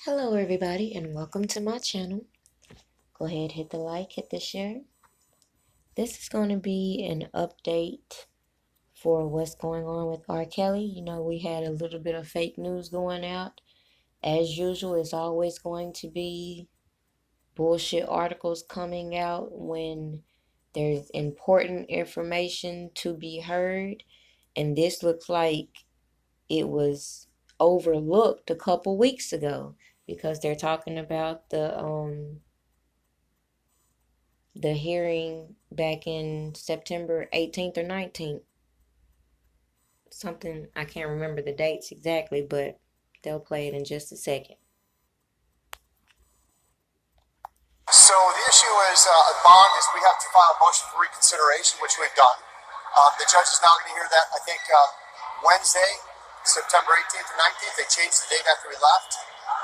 Hello everybody and welcome to my channel. Go ahead, hit the like, hit the share. This is going to be an update for what's going on with R.Kelly. You know, we had a little bit of fake news going out. As usual, it's always going to be bullshit articles coming out when there's important information to be heard. And this looks like it was overlooked a couple weeks ago because they're talking about the hearing back in September 18th or 19th. Something, I can't remember the dates exactly, but they'll play it in just a second. So the issue is a bond is we have to file a motion for reconsideration, which we've done. The judge is now going to hear that, I think, Wednesday, September 18th or 19th. They changed the date after we left.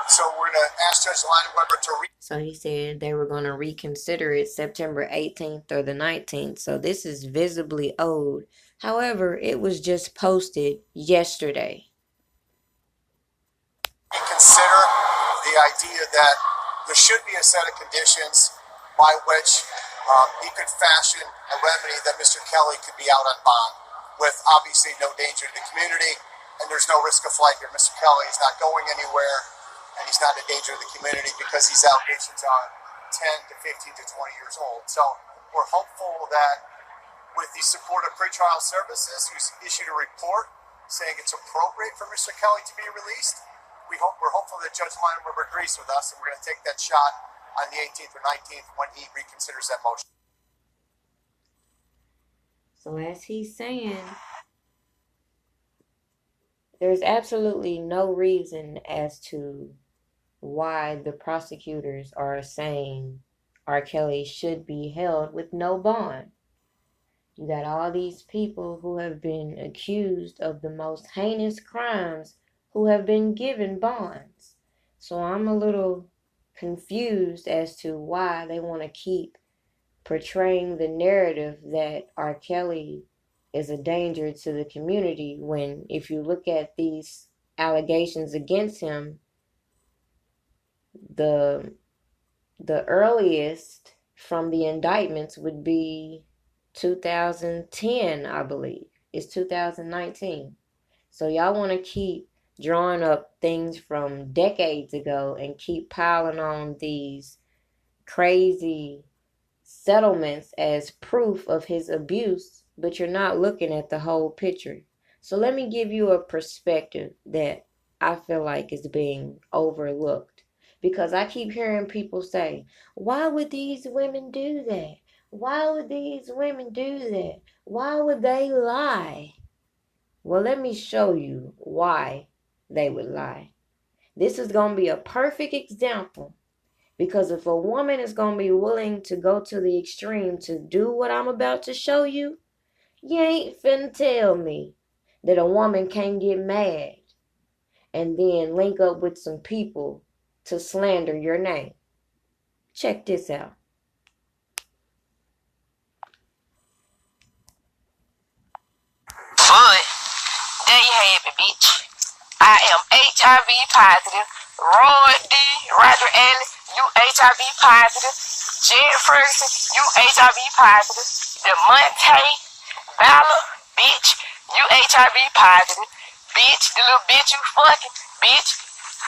So we're going to ask Judge Weber to So he said they were going to reconsider it September 18th or the 19th. So this is visibly old. However, it was just posted yesterday. Reconsider the idea that there should be a set of conditions by which he could fashion a remedy that Mr. Kelly could be out on bond with obviously no danger to the community, and there's no risk of flight here. Mr. Kelly is not going anywhere, and he's not a danger to the community because these allegations are 10 to 15 to 20 years old. So we're hopeful that with the support of pretrial services, who's issued a report saying it's appropriate for Mr. Kelly to be released, we're hopeful that Judge Weber agrees with us, and we're going to take that shot on the 18th or 19th when he reconsiders that motion. So as he's saying, there's absolutely no reason as to why the prosecutors are saying R.Kelly should be held with no bond. You got all these people who have been accused of the most heinous crimes who have been given bonds. So I'm a little confused as to why they want to keep portraying the narrative that R.Kelly is a danger to the community when, if you look at these allegations against him, the earliest from the indictments would be 2010, I believe. It's 2019. So y'all want to keep drawing up things from decades ago and keep piling on these crazy settlements as proof of his abuse, but you're not looking at the whole picture. So let me give you a perspective that I feel like is being overlooked. Because I keep hearing people say, why would these women do that? Why would these women do that? Why would they lie? Well, let me show you why they would lie. This is going to be a perfect example. Because if a woman is going to be willing to go to the extreme to do what I'm about to show you, you ain't finna tell me that a woman can't get mad and then link up with some people to slander your name. Check this out. But there you have it, bitch. I am HIV positive. Roger Ann, you HIV positive. Jed Ferguson, you HIV positive. DeMonte Valor, bitch, you HIV positive. Bitch, the little bitch you fucking, bitch,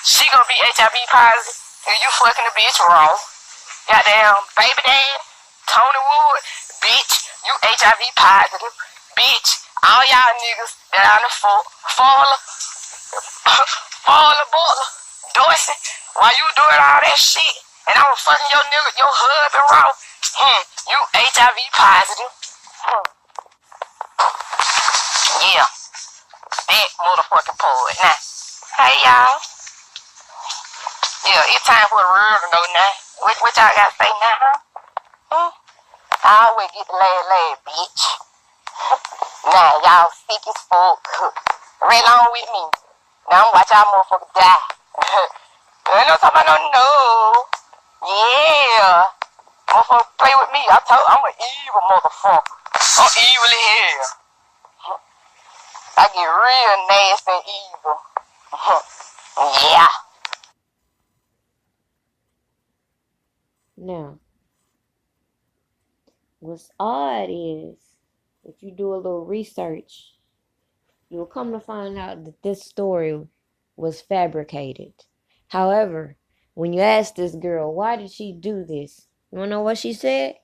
she gonna be HIV positive. And you fucking the bitch raw. Goddamn baby dad, Tony Wood, bitch, you HIV positive. Bitch, all y'all niggas that on the Fowler, Butler, Dorsey, while you doing all that shit, and I was fucking your nigga, your husband raw, you HIV positive. Yeah, that motherfucking poet. Now, hey y'all. Yeah, it's time for the real to know now. What y'all got to say now, huh? I always get the last, bitch. Now, y'all sick as fuck. Right along with me. Now, I'm watch y'all motherfuckers die. Ain't no talking about no. Yeah. Motherfucker play with me. I'm an evil motherfucker. I'm evil as hell. I get real nasty and evil. Yeah. Now, what's odd is, if you do a little research, you'll come to find out that this story was fabricated. However, when you ask this girl, why did she do this? You wanna know what she said?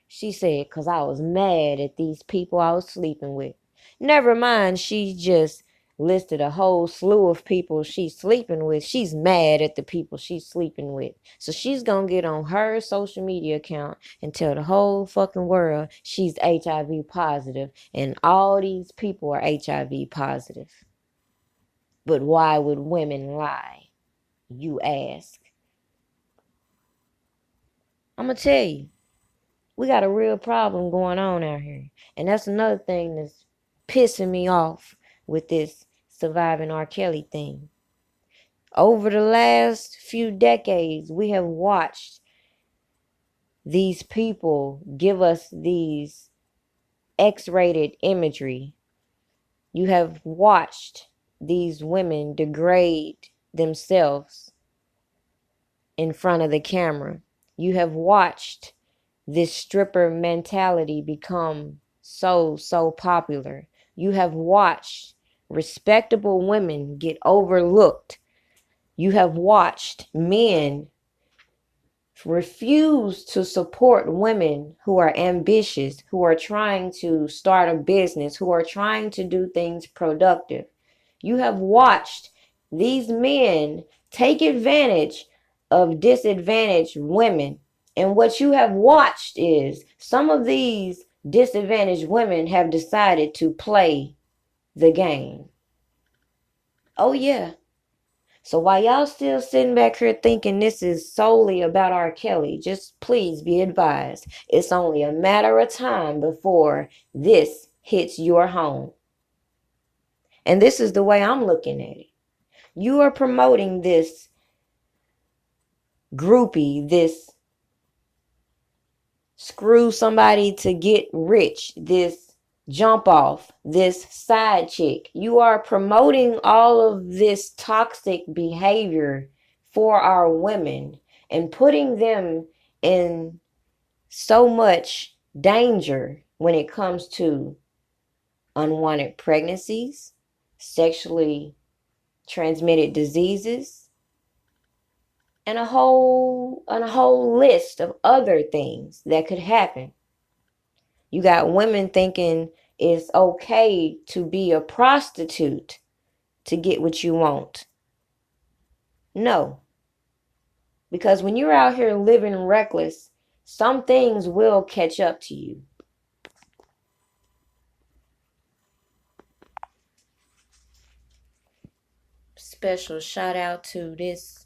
She said, 'cause I was mad at these people I was sleeping with. Never mind, she just listed a whole slew of people she's sleeping with. She's mad at the people she's sleeping with. So she's gonna get on her social media account and tell the whole fucking world she's HIV positive and all these people are HIV positive. But why would women lie? You ask. I'm gonna tell you, we got a real problem going on out here. And that's another thing that's pissing me off with this surviving R.Kelly thing. Over the last few decades, we have watched these people give us these X-rated imagery. You have watched these women degrade themselves in front of the camera. You have watched this stripper mentality become so popular. You have watched respectable women get overlooked. You have watched men refuse to support women who are ambitious, who are trying to start a business, who are trying to do things productive. You have watched these men take advantage of disadvantaged women. And what you have watched is some of these disadvantaged women have decided to play the game. Oh, yeah. So while y'all still sitting back here thinking this is solely about R. Kelly, just please be advised, it's only a matter of time before this hits your home. And this is the way I'm looking at it. You are promoting this groupie, this screw somebody to get rich, this jump off, this side chick. You are promoting all of this toxic behavior for our women and putting them in so much danger when it comes to unwanted pregnancies, sexually transmitted diseases, and a whole list of other things that could happen. You got women thinking it's okay to be a prostitute to get what you want. No. Because when you're out here living reckless, some things will catch up to you. Special shout out to this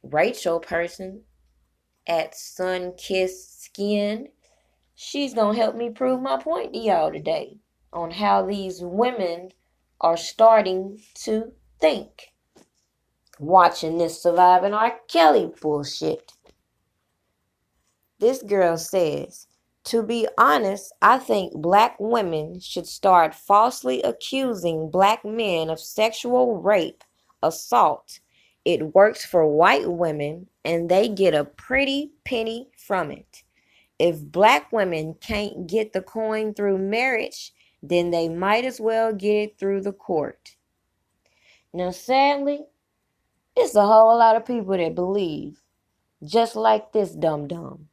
Rachel person at Sunkissed Skin. She's gonna help me prove my point to y'all today on how these women are starting to think watching this surviving R. Kelly bullshit. This girl says, to be honest, I think black women should start falsely accusing black men of sexual rape, assault. It works for white women and they get a pretty penny from it. If black women can't get the coin through marriage, then they might as well get it through the court. Now, sadly, it's a whole lot of people that believe just like this dum-dum.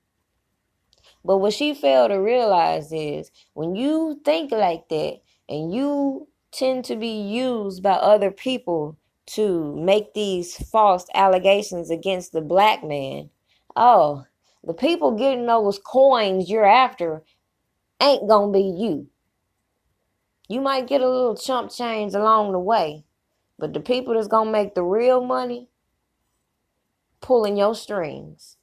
But what she failed to realize is when you think like that and you tend to be used by other people to make these false allegations against the black man, oh, the people getting those coins you're after ain't gonna be you. You might get a little chump change along the way, but the people that's gonna make the real money pulling your strings.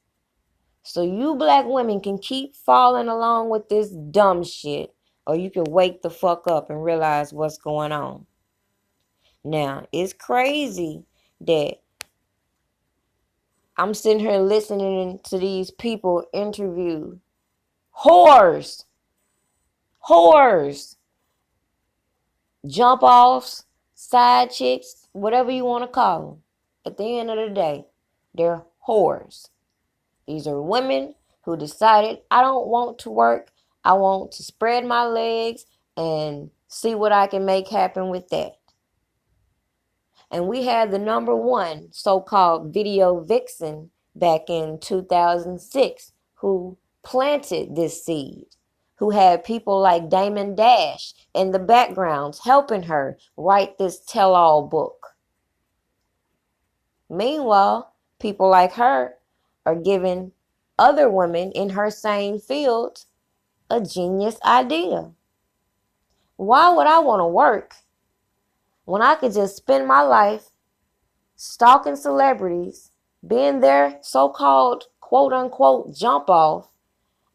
So you black women can keep falling along with this dumb shit, or you can wake the fuck up and realize what's going on. Now, it's crazy that I'm sitting here listening to these people interview whores, jump offs, side chicks, whatever you want to call them. At the end of the day, they're whores. These are women who decided, I don't want to work. I want to spread my legs and see what I can make happen with that. And we had the number one so-called video vixen back in 2006 who planted this seed, who had people like Damon Dash in the backgrounds helping her write this tell-all book. Meanwhile, people like her are giving other women in her same field a genius idea. Why would I want to work when I could just spend my life stalking celebrities, being their so-called quote-unquote jump off,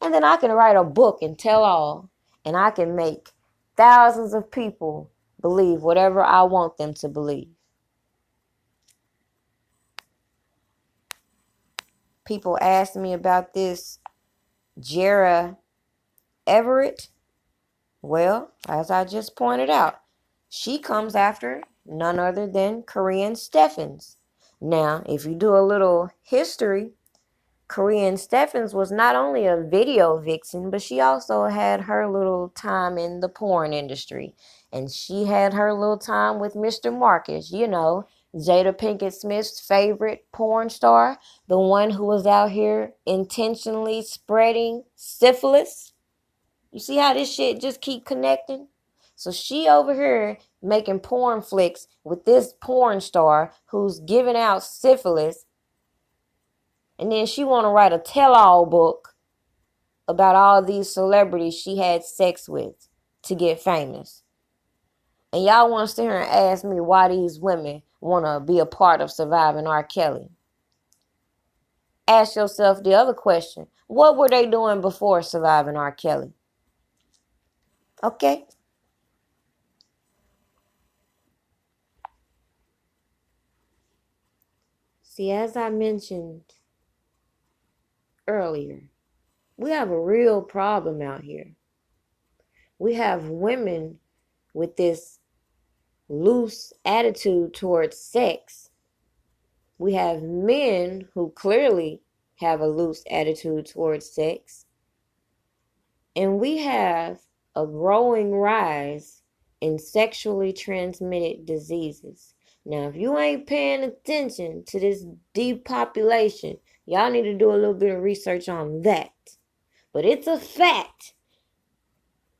and then I can write a book and tell all, and I can make thousands of people believe whatever I want them to believe. People ask me about this Jera Everett. Well, as I just pointed out, she comes after none other than Corinne Steffens. Now, if you do a little history, Corinne Steffens was not only a video vixen, but she also had her little time in the porn industry. And she had her little time with Mr. Marcus, Jada Pinkett Smith's favorite porn star, the one who was out here intentionally spreading syphilis. You see how this shit just keep connecting? So she over here making porn flicks with this porn star who's giving out syphilis. And then she want to write a tell-all book about all these celebrities she had sex with to get famous. And y'all want to sit here and ask me why these women want to be a part of surviving R.Kelly. Ask yourself the other question. What were they doing before surviving R.Kelly? Okay. See, as I mentioned earlier, we have a real problem out here. We have women with this loose attitude towards sex. We have men who clearly have a loose attitude towards sex. And we have a growing rise in sexually transmitted diseases. Now, if you ain't paying attention to this depopulation, y'all need to do a little bit of research on that. But it's a fact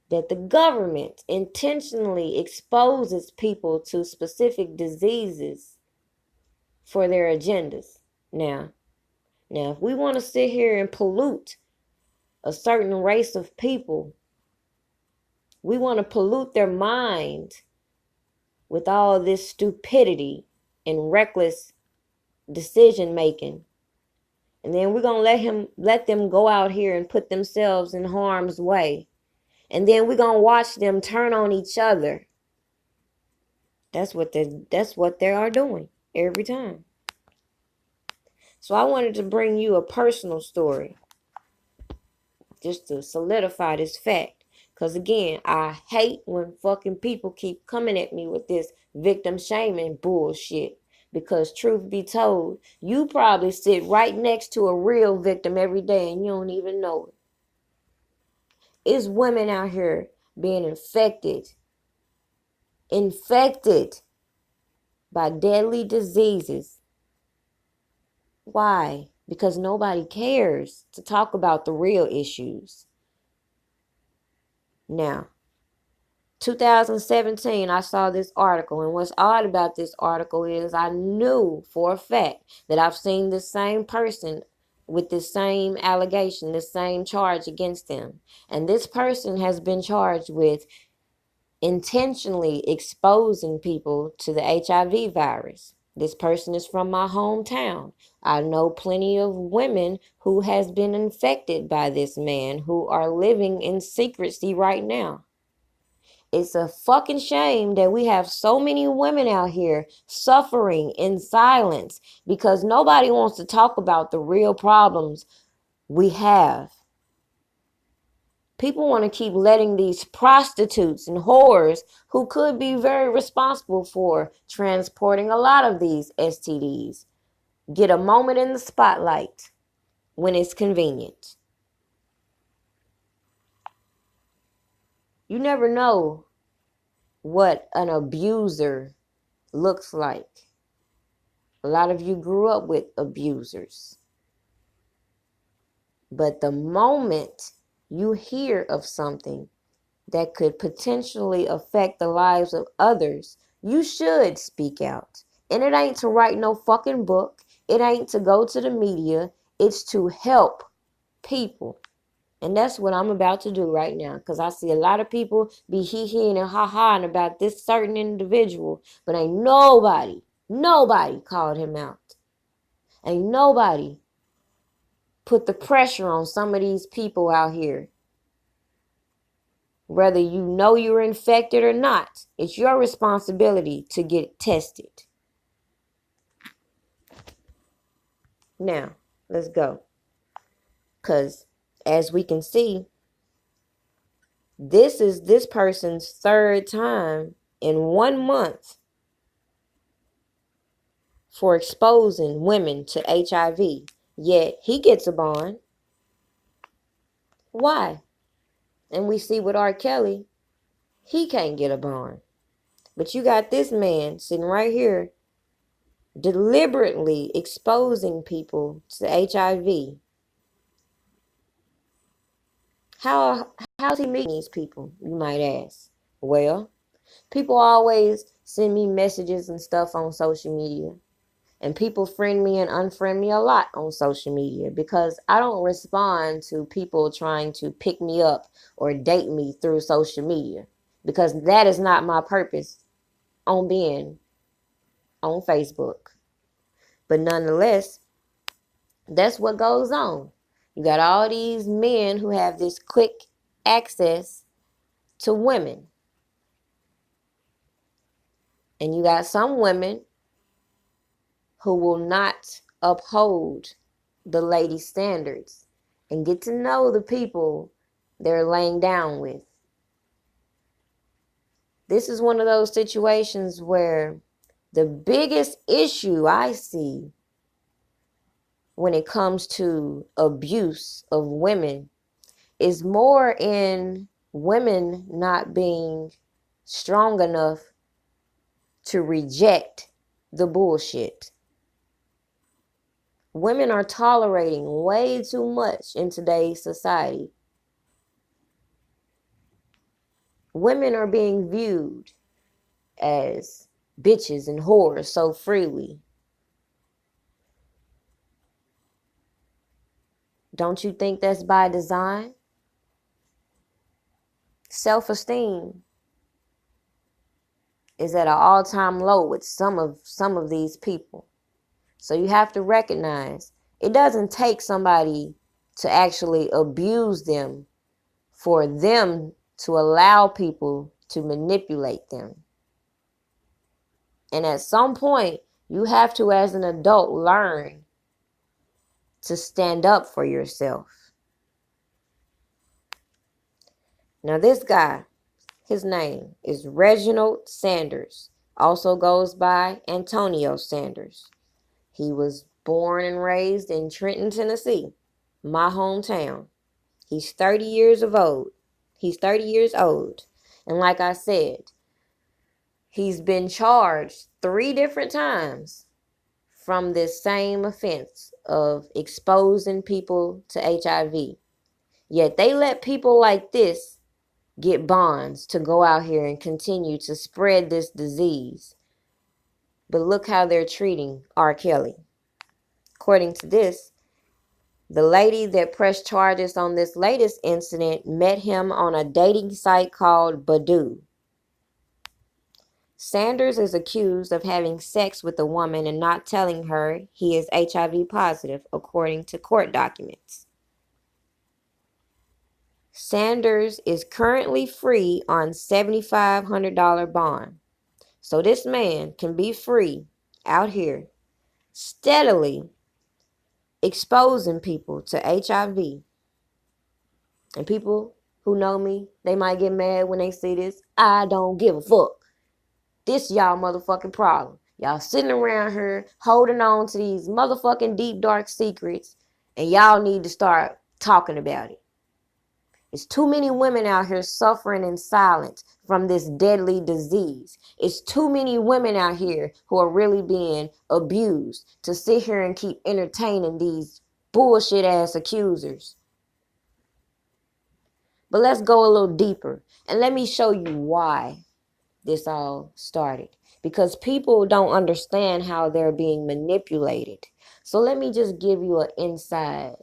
that the government intentionally exposes people to specific diseases for their agendas. Now, if we want to sit here and pollute a certain race of people, we want to pollute their mind with all this stupidity and reckless decision making. And then we're going to let them go out here and put themselves in harm's way. And then we're going to watch them turn on each other. That's what they are doing every time. So I wanted to bring you a personal story just to solidify this fact. Because again, I hate when fucking people keep coming at me with this victim shaming bullshit. Because truth be told, you probably sit right next to a real victim every day and you don't even know it. It's women out here being infected by deadly diseases. Why? Because nobody cares to talk about the real issues. Now, 2017, I saw this article, and what's odd about this article is I knew for a fact that I've seen this same person with this same allegation, this same charge against them. And this person has been charged with intentionally exposing people to the HIV virus. This person is from my hometown. I know plenty of women who has been infected by this man who are living in secrecy right now. It's a fucking shame that we have so many women out here suffering in silence because nobody wants to talk about the real problems we have. People want to keep letting these prostitutes and whores who could be very responsible for transporting a lot of these STDs get a moment in the spotlight when it's convenient. You never know what an abuser looks like. A lot of you grew up with abusers. But the moment you hear of something that could potentially affect the lives of others, you should speak out. And it ain't to write no fucking book. It ain't to go to the media. It's to help people. And that's what I'm about to do right now. Because I see a lot of people be hee-heeing and ha-haing about this certain individual. But ain't nobody called him out. Ain't nobody put the pressure on some of these people out here. Whether you know you're infected or not, it's your responsibility to get tested. Now, let's go. Because as we can see, this is this person's third time in 1 month for exposing women to HIV. Yet he gets a bond. Why? And we see with R.Kelly, he can't get a bond. But you got this man sitting right here deliberately exposing people to HIV. How's he meeting these people, you might ask? Well, people always send me messages and stuff on social media. And people friend me and unfriend me a lot on social media because I don't respond to people trying to pick me up or date me through social media. Because that is not my purpose on being on Facebook. But nonetheless, that's what goes on. You got all these men who have this quick access to women. And you got some women who will not uphold the lady standards and get to know the people they're laying down with. This is one of those situations where the biggest issue I see when it comes to abuse of women is more in women not being strong enough to reject the bullshit. Women are tolerating way too much in today's society. Women are being viewed as bitches and whores so freely. Don't you think that's by design? Self-esteem is at an all-time low with some of these people. So you have to recognize it doesn't take somebody to actually abuse them for them to allow people to manipulate them. And at some point, you have to, as an adult, learn to stand up for yourself. Now this guy, his name is Reginald Sanders, also goes by Antonio Sanders. He was born and raised in Trenton, Tennessee, my hometown. He's 30 years old. And like I said, he's been charged 3 different times from this same offense of exposing people to HIV. Yet they let people like this get bonds to go out here and continue to spread this disease. But look how they're treating R.Kelly. According to this, the lady that pressed charges on this latest incident met him on a dating site called Badoo. Sanders is accused of having sex with a woman and not telling her he is HIV positive, according to court documents. Sanders is currently free on $7,500 bond. So this man can be free out here, steadily exposing people to HIV. And people who know me, they might get mad when they see this. I don't give a fuck. This y'all motherfucking problem. Y'all sitting around here holding on to these motherfucking deep dark secrets, and y'all need to start talking about it. It's too many women out here suffering in silence from this deadly disease. It's too many women out here who are really being abused to sit here and keep entertaining these bullshit ass accusers. But let's go a little deeper and let me show you why this all started. Because people don't understand how they're being manipulated. So let me just give you an inside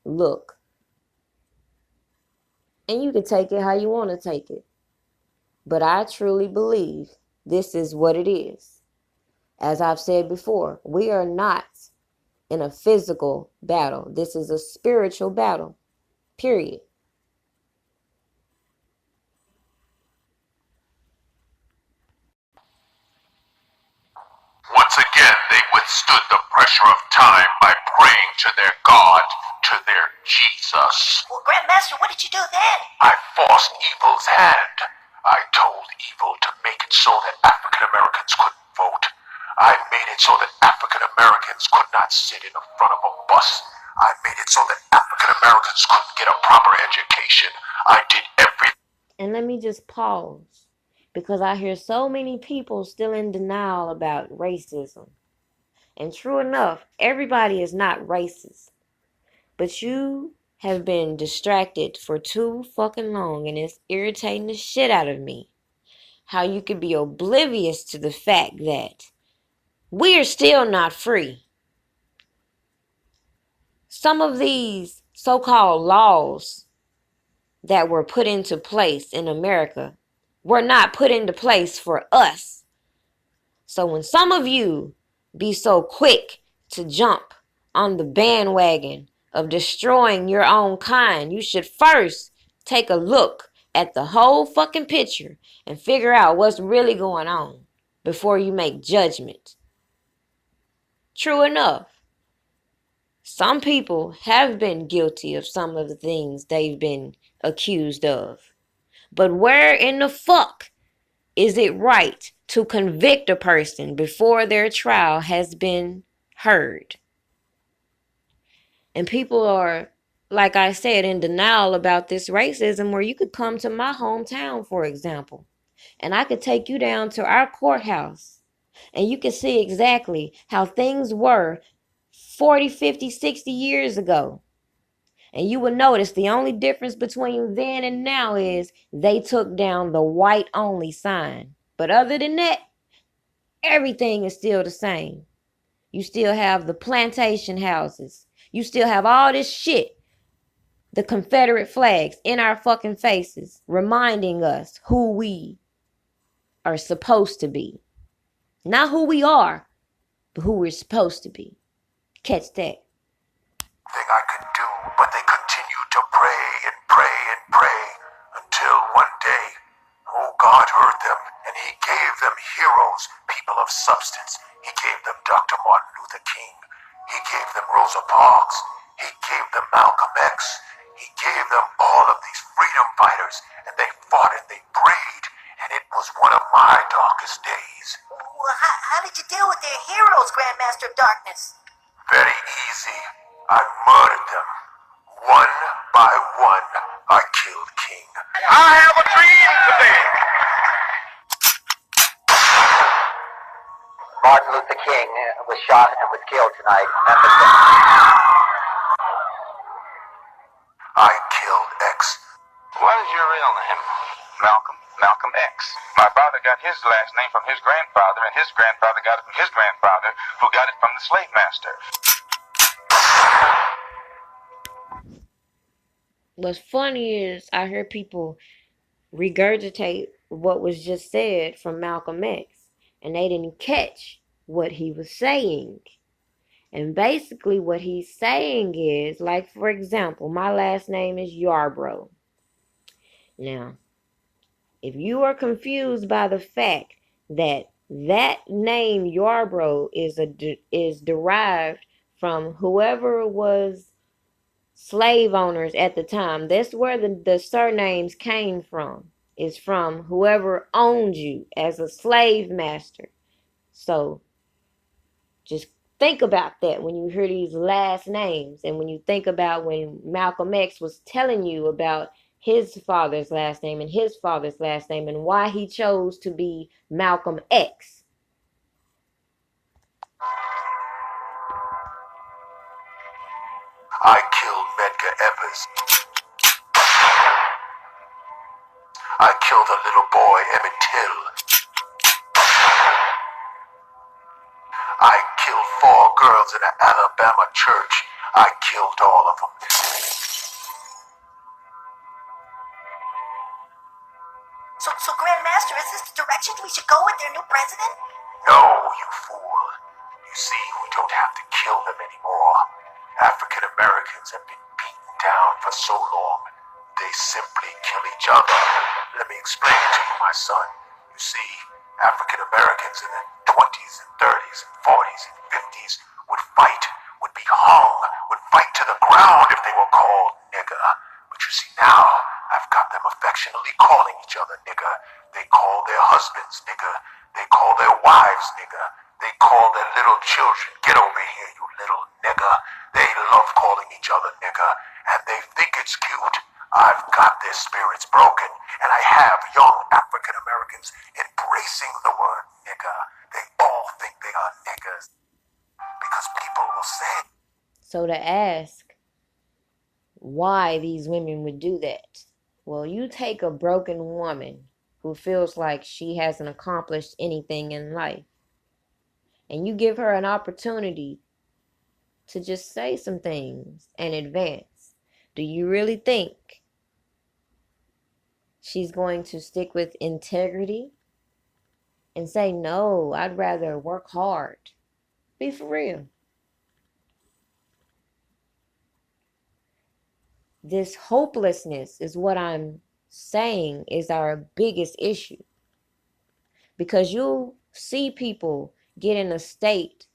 look. And you can take it how you want to take it. But I truly believe this is what it is. As I've said before, we are not in a physical battle. This is a spiritual battle, period. Once again, they withstood the pressure of time by praying to their God, to their Jesus. Well, Grandmaster, what did you do then? I forced evil's hand. I told evil to make it so that African Americans couldn't vote. I made it so that African Americans could not sit in the front of a bus. I made it so that African Americans couldn't get a proper education. I did everything. And let me just pause, because I hear so many people still in denial about racism. And true enough, everybody is not racist. But you have been distracted for too fucking long, and it's irritating the shit out of me. How you could be oblivious to the fact that we are still not free. Some of these so-called laws that were put into place in America were not put into place for us. So when some of you be so quick to jump on the bandwagon of destroying your own kind, you should first take a look at the whole fucking picture and figure out what's really going on before you make judgment. True enough, some people have been guilty of some of the things they've been accused of. But where in the fuck is it right to convict a person before their trial has been heard? And people are, like I said, in denial about this racism, where you could come to my hometown, for example, and I could take you down to our courthouse and you can see exactly how things were 40, 50, 60 years ago. And you will notice the only difference between then and now is they took down the white only sign. But other than that, everything is still the same. You still have the plantation houses. You still have all this shit. The Confederate flags in our fucking faces, reminding us who we are supposed to be. Not who we are, but who we're supposed to be. Catch that. Thing I could do, but they continued to pray and pray and pray until one day, oh, God heard them and he gave them heroes, people of substance. He gave them Dr. Martin Luther King. He gave them Rosa Parks. He gave them Malcolm X. He gave them all of these freedom fighters, and they fought and they prayed, and it was one of my darkest days. Well, how did you deal with their heroes, Grandmaster of Darkness? Very easy. I murdered them. One by one, I killed King. I have a dream today. Martin Luther King was shot and was killed tonight. I killed X. What is your real name? Malcolm X. My father got his last name from his grandfather, and his grandfather got it from his grandfather, who got it from the slave master. What's funny is I hear people regurgitate what was just said from Malcolm X, and they didn't catch what he was saying. And basically what he's saying is, like, for example, my last name is Yarbrough. Now, if you are confused by the fact that that name Yarbrough is derived from whoever was slave owners at the time, that's where the surnames came from. Is from whoever owned you as a slave master. So just think about that when you hear these last names, and when you think about when Malcolm X was telling you about his father's last name and his father's last name and why he chose to be Malcolm X. I killed Medgar Evers. I killed a little boy, Emmett Till. I killed 4 girls in an Alabama church. I killed all of them. So Grandmaster, is this the direction we should go with their new president? No, you fool. You see, we don't have to kill them anymore. African Americans have been beaten down for so long. They simply kill each other. Let me explain it to you, my son. You see, African Americans in the 20s and 30s and 40s and 50s would fight, would be hung, would fight to the ground if they were called nigger. But you see now, I've got them affectionately calling each other nigger. They call their husbands nigger. They call their wives nigger. They call their little children, get over here, you little nigger. They love calling each other nigger, and they think it's cute. I've got their spirits broken, and I have young African Americans embracing the word nigger. They all think they are niggers, because people will say. So to ask why these women would do that, well, you take a broken woman who feels like she hasn't accomplished anything in life, and you give her an opportunity to just say some things and advance. Do you really think she's going to stick with integrity and say, no, I'd rather work hard? Be for real. This hopelessness is what I'm saying is our biggest issue. Because you'll see people get in a state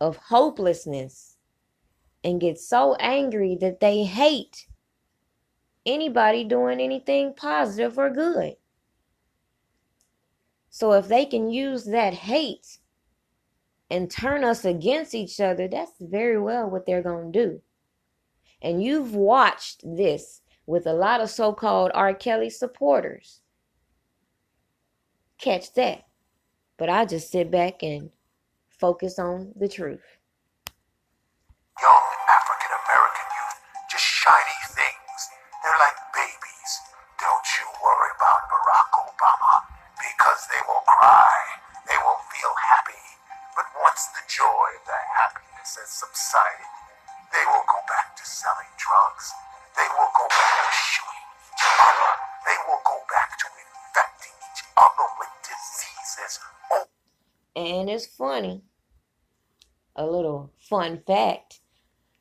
of hopelessness and get so angry that they hate anybody doing anything positive or good. So if they can use that hate and turn us against each other, that's very well what they're going to do. And you've watched this with a lot of so-called R.Kelly supporters. Catch that. But I just sit back and focus on the truth. Young African American youth, just shiny things. They're like babies. Don't you worry about Barack Obama, because they will cry. They will feel happy. But once the joy, the happiness has subsided, they will go back to selling drugs. They will go back to shooting each other. They will go back to infecting each other with diseases. Oh. And it's funny. A little fun fact.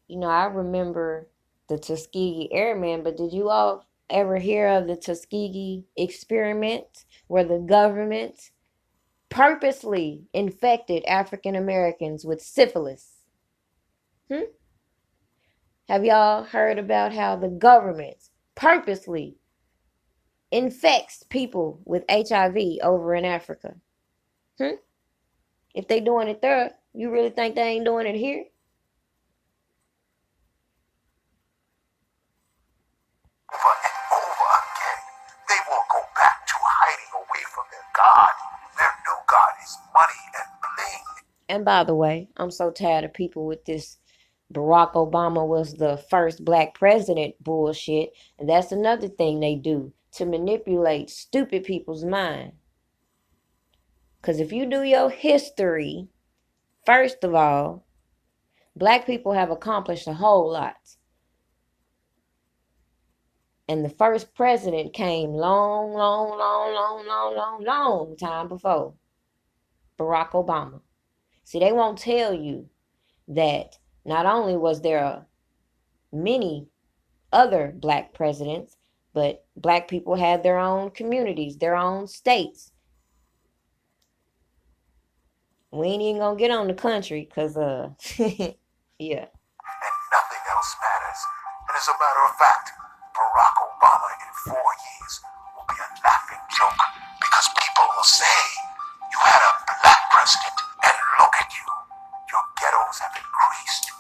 You know, I remember the Tuskegee Airmen, but did you all ever hear of the Tuskegee experiment where the government purposely infected African Americans with syphilis? Have y'all heard about how the government purposely infects people with HIV over in Africa? If they doing it there, you really think they ain't doing it here? Over and over again, they will go back to hiding away from their God. Their new God is money and bling. And by the way, I'm so tired of people with this Barack Obama was the first black president bullshit. And that's another thing they do to manipulate stupid people's mind. Because if you do your history, first of all, black people have accomplished a whole lot. And the first president came long time before Barack Obama. See, they won't tell you that not only was there many other black presidents, but black people had their own communities, their own states. We ain't even gonna get on the country because, yeah. And nothing else matters. And as a matter of fact, Barack Obama in 4 years will be a laughing joke, because people will say, you had a black president, and look at you. Your ghettos have increased.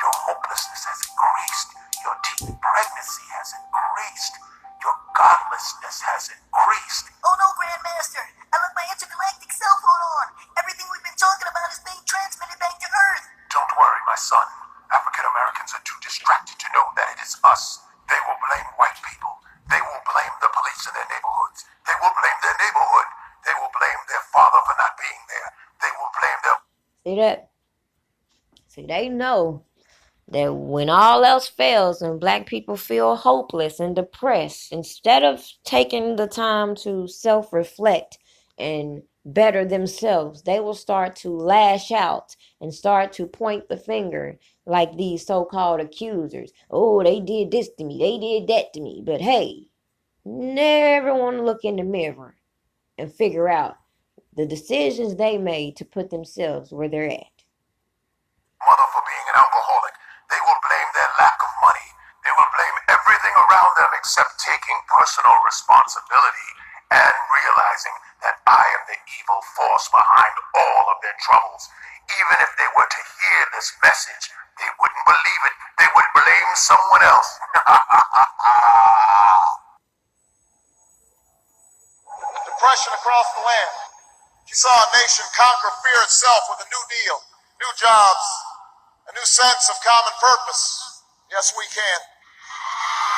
Your hopelessness has increased. Your teen pregnancy has increased. my son. African Americans are too distracted to know that it is us. They will blame white people. They will blame the police in their neighborhoods. They will blame their neighborhood. They will blame their father for not being there. They will blame their... See that? See, they know that when all else fails and black people feel hopeless and depressed, instead of taking the time to self-reflect and better themselves, they will start to lash out and start to point the finger like these so-called accusers. Oh, they did this to me. They did that to me. But hey, never want to look in the mirror and figure out the decisions they made to put themselves where they're at. Mother for being an alcoholic. They will blame their lack of money. They will blame everything around them except taking personal responsibility and realizing that I am the evil force behind all of their troubles. Even if they were to hear this message, they wouldn't believe it. They would blame someone else. Depression across the land. She saw a nation conquer fear itself with a new deal, new jobs, a new sense of common purpose. Yes, we can.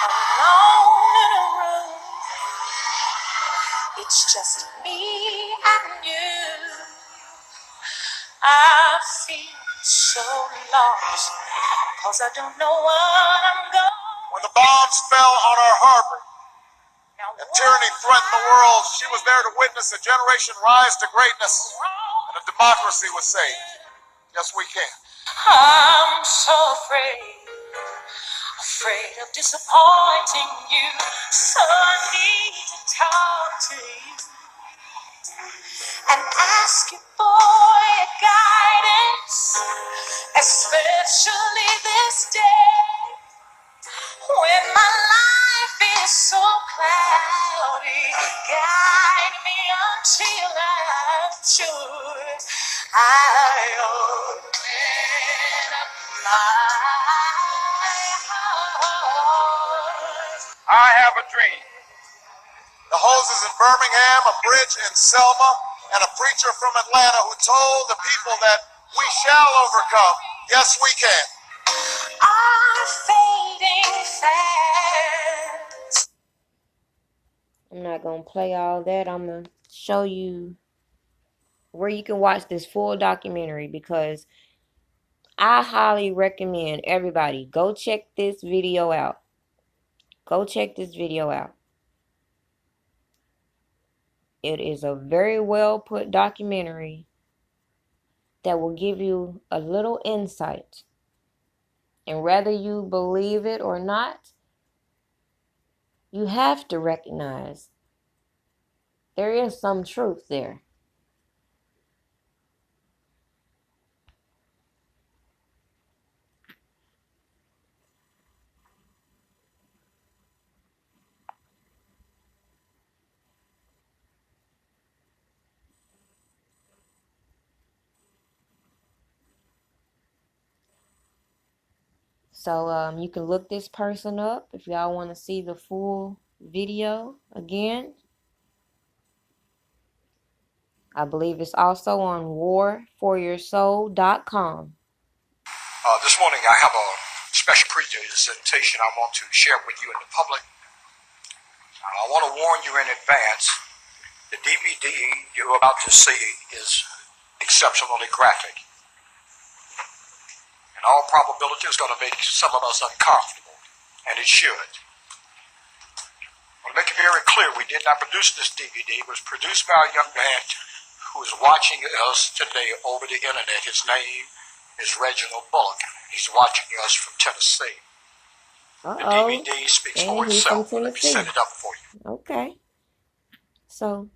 Alone in a room, it's just me and you. I feel so lost, 'cause I don't know what I'm going. When the bombs fell on our harbor and tyranny threatened the world, she was there to witness a generation rise to greatness and a democracy was saved. Yes, we can. I'm so afraid of disappointing you, so I need to talk to you and ask you for your guidance, especially this day when my life is so cloudy. Guide me until I'm sure I open up my heart. I have a dream. The hoses in Birmingham, a bridge in Selma, and a preacher from Atlanta who told the people that we shall overcome. Yes, we can. Are fading fast. I'm not going to play all that. I'm going to show you where you can watch this full documentary, because I highly recommend everybody go check this video out. Go check this video out. It is a very well put documentary that will give you a little insight. And whether you believe it or not, you have to recognize there is some truth there. So you can look this person up if y'all want to see the full video again. I believe it's also on warforyoursoul.com. This morning I have a special presentation I want to share with you in the public. I want to warn you in advance, the DVD you're about to see is exceptionally graphic. In all probability, it's going to make some of us uncomfortable, and it should. I want to make it very clear, we did not produce this DVD. It was produced by a young man who is watching us today over the internet. His name is Reginald Bullock. He's watching us from Tennessee. The DVD speaks for itself. Let me set it up for you. Okay. So,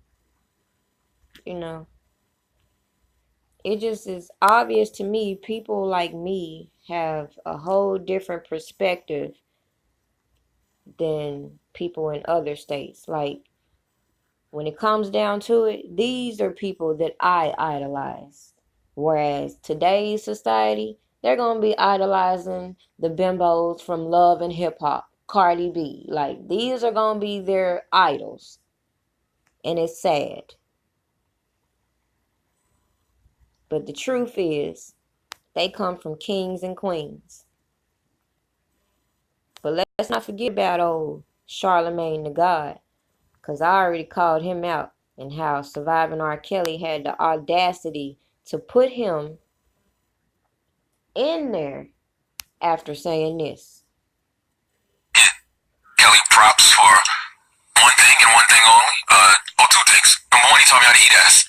it just is obvious to me people like me have a whole different perspective than people in other states. Like, when it comes down to it, these are people that I idolize. Whereas today's society, they're going to be idolizing the bimbos from Love and Hip Hop, Cardi B. Like, these are going to be their idols. And it's sad. But the truth is, They come from kings and queens. But let's not forget about old Charlemagne the God, because I already called him out, and how surviving R.Kelly had the audacity to put him in there after saying this. Kelly props for one thing and one thing only. Two things. Number one, he taught me how to eat ass.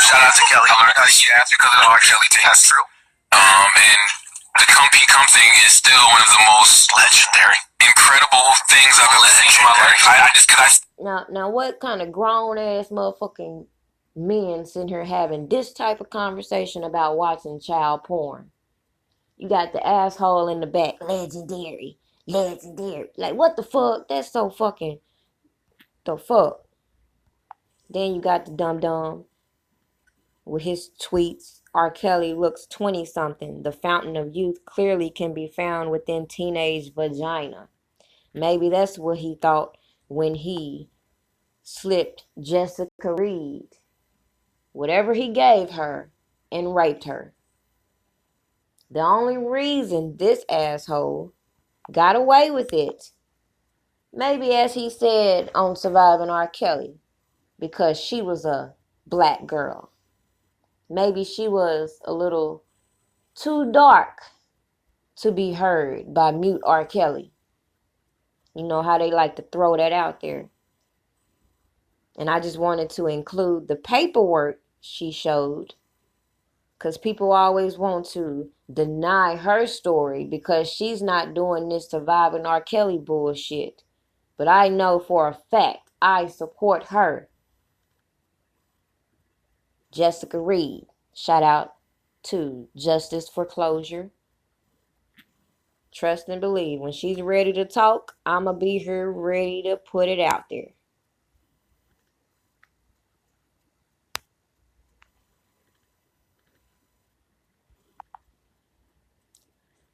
Shout out to Kelly. I learned how to eat ass because of the R.Kelly thing. That's true. And the Come Pee Come thing is still one of the most legendary, incredible things I've ever seen in my life. Now, what kind of grown ass motherfucking men sitting here having this type of conversation about watching child porn? You got the asshole in the back, legendary. Like, what the fuck? That's so fucking the fuck. Then you got the dum-dum with his tweets. R. Kelly looks 20-something. The fountain of youth clearly can be found within teenage vagina. Maybe that's what he thought when he slipped Jessica Reed whatever he gave her and raped her. The only reason this asshole got away with it, maybe as he said on Surviving R. Kelly, because she was a black girl. Maybe she was a little too dark to be heard by mute R. Kelly. You know how they like to throw that out there. And I just wanted to include the paperwork she showed, because people always want to deny her story because she's not doing this Surviving R. Kelly bullshit. But I know for a fact I support her. Jessica Reed. Shout out to Justice for Closure. Trust and believe. When she's ready to talk, I'ma be here ready to put it out there.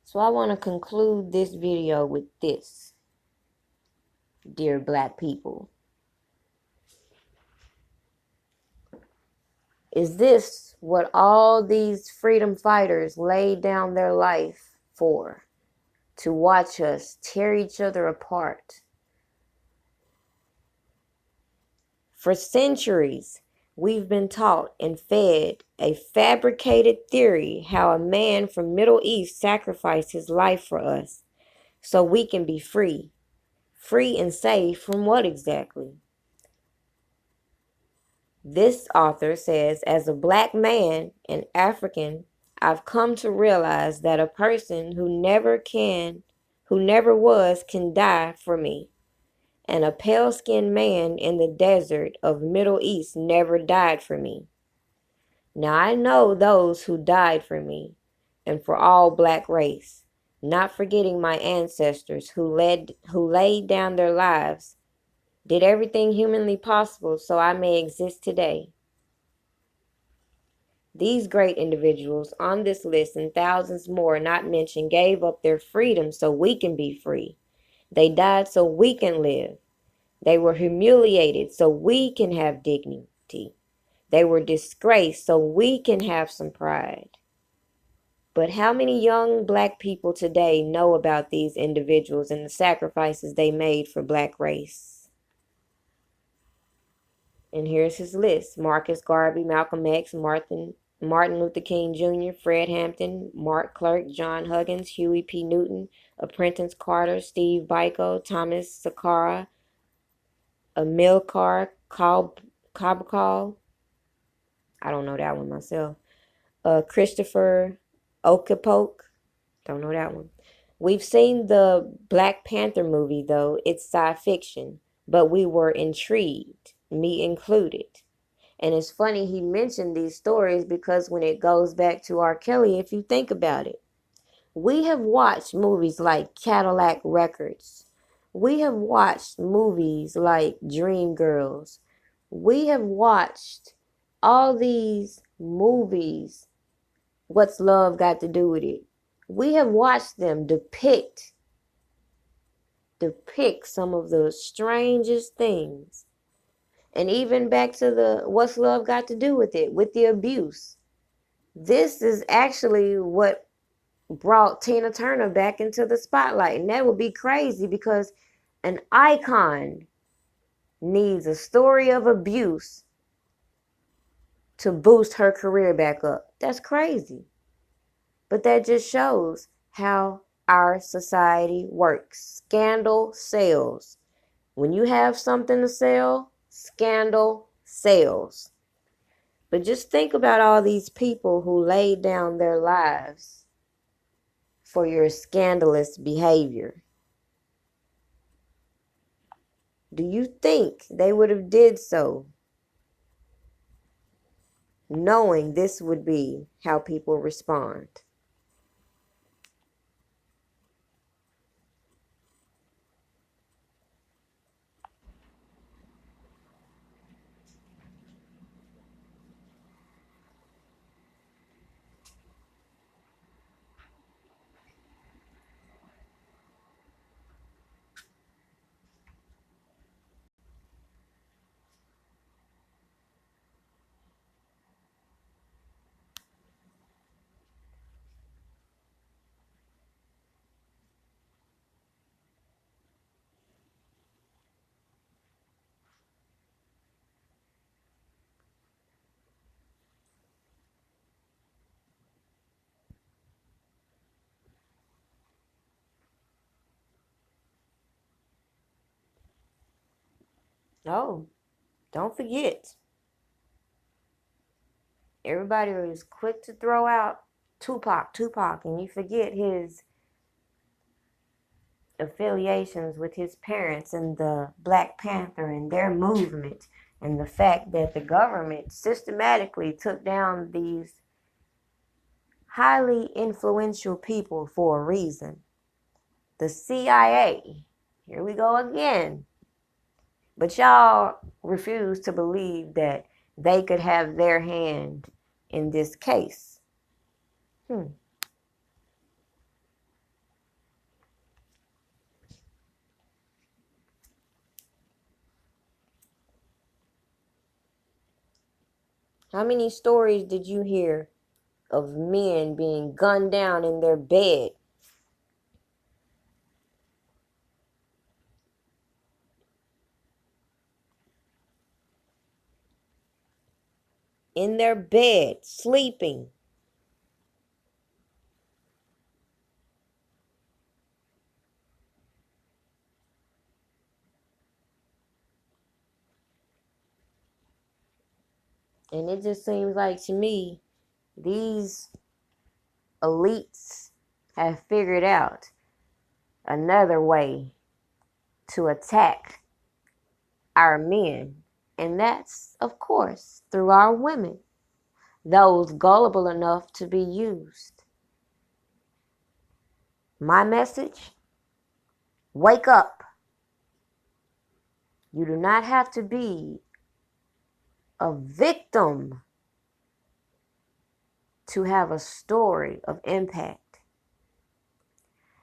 So I want to conclude this video with this. Dear black people. Is this what all these freedom fighters laid down their life for? To watch us tear each other apart? For centuries, we've been taught and fed a fabricated theory how a man from Middle East sacrificed his life for us so we can be free. Free and safe from what exactly? This author says, as a black man and African, I've come to realize that a person who never was, can die for me. And a pale-skinned man in the desert of Middle East never died for me. Now I know those who died for me and for all black race, not forgetting my ancestors who laid down their lives, did everything humanly possible so I may exist today. These great individuals on this list and thousands more not mentioned gave up their freedom so we can be free. They died so we can live. They were humiliated so we can have dignity. They were disgraced so we can have some pride. But how many young black people today know about these individuals and the sacrifices they made for black race? And here's his list. Marcus Garvey, Malcolm X, Martin Luther King Jr., Fred Hampton, Mark Clark, John Huggins, Huey P. Newton, Prentice Carter, Steve Biko, Thomas Sankara, Amilcar Cabral, I don't know that one myself, Christopher Okapoke, don't know that one. We've seen the Black Panther movie, though. It's sci fiction, but we were intrigued, me included. And it's funny he mentioned these stories because when it goes back to R. Kelly, if you think about it, we have watched movies like Cadillac Records. We have watched movies like Dreamgirls. We have watched all these movies. What's Love Got to Do with It? We have watched them depict some of the strangest things. And even back to the What's Love Got to Do with It? With the abuse. This is actually what brought Tina Turner back into the spotlight. And that would be crazy because an icon needs a story of abuse to boost her career back up. That's crazy. But that just shows how our society works. Scandal sells. When you have something to sell, scandal sells. But just think about all these people who laid down their lives for your scandalous behavior. Do you think they would have did so knowing this would be how people respond? Oh, don't forget. Everybody was quick to throw out Tupac, and you forget his affiliations with his parents and the Black Panther and their movement, and the fact that the government systematically took down these highly influential people for a reason. The CIA, here we go again. But y'all refuse to believe that they could have their hand in this case. How many stories did you hear of men being gunned down in their bed? In their bed, sleeping. And it just seems like to me, these elites have figured out another way to attack our men. And that's, of course, through our women, those gullible enough to be used. My message: wake up. You do not have to be a victim to have a story of impact.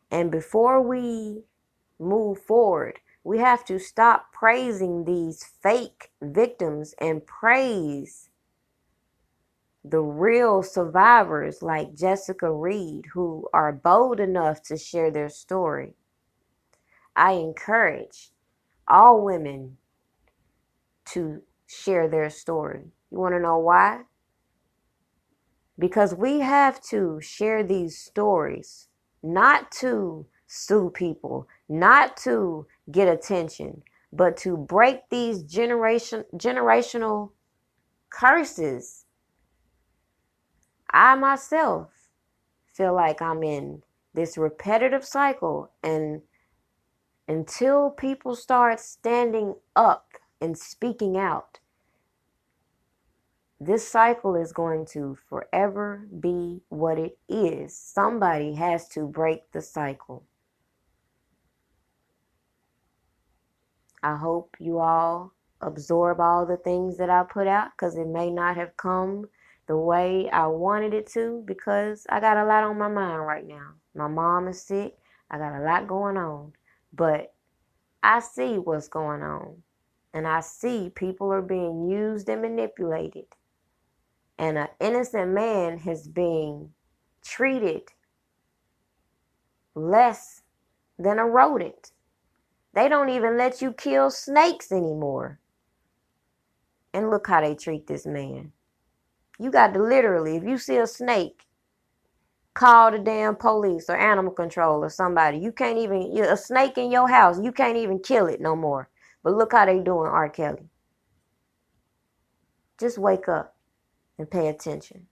And before we move forward, we have to stop praising these fake victims and praise the real survivors like Jessica Reed, who are bold enough to share their story. I encourage all women to share their story. You want to know why? Because we have to share these stories, not to sue people, not to get attention, but to break these generational curses. I myself feel like I'm in this repetitive cycle, and until people start standing up and speaking out, this cycle is going to forever be what it is. Somebody has to break the cycle. I hope you all absorb all the things that I put out, because it may not have come the way I wanted it to, because I got a lot on my mind right now. My mom is sick. I got a lot going on. But I see what's going on. And I see people are being used and manipulated. And an innocent man has been treated less than a rodent. They don't even let you kill snakes anymore. And look how they treat this man. You got to literally, if you see a snake, call the damn police or animal control or somebody. You can't even, a snake in your house, you can't even kill it no more. But look how they doing R. Kelly. Just wake up and pay attention.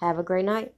Have a great night.